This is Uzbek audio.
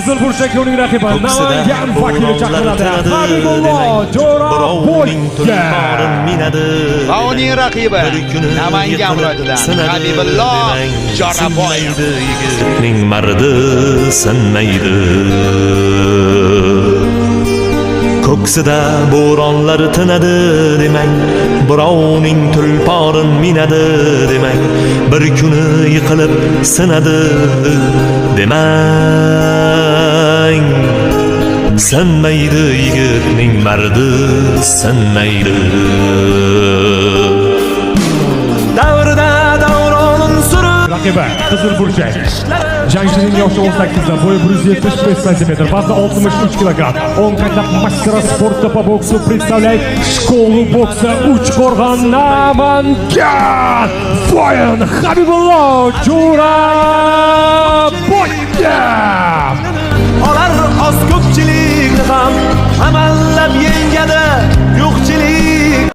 Qizil burchakka uning raqibi Namangan vakili chaqiriladi. Habibullo Jo'raboyevga. Va uning raqibi Namangan viloyatidan Habibullo Jo'raboyev. Ning mardi sinmaydi. Ko'ksida bo'ronlar tinadi demang, birovning tulporin minadi demang, bir kuni yiqilib sinadi demang. Sinmaydi yigitning mardi sinmaydi. Davrida davronin suri Raqibi Qizil burchak. Jangchining yoshi 18 da, bo'yi 175 см, vazni 63 kg. Он когда мастера спорта по боксу представляет школу бокса Uchqo'rg'on Namangan. Voyin Habibullo Jo'raboyev.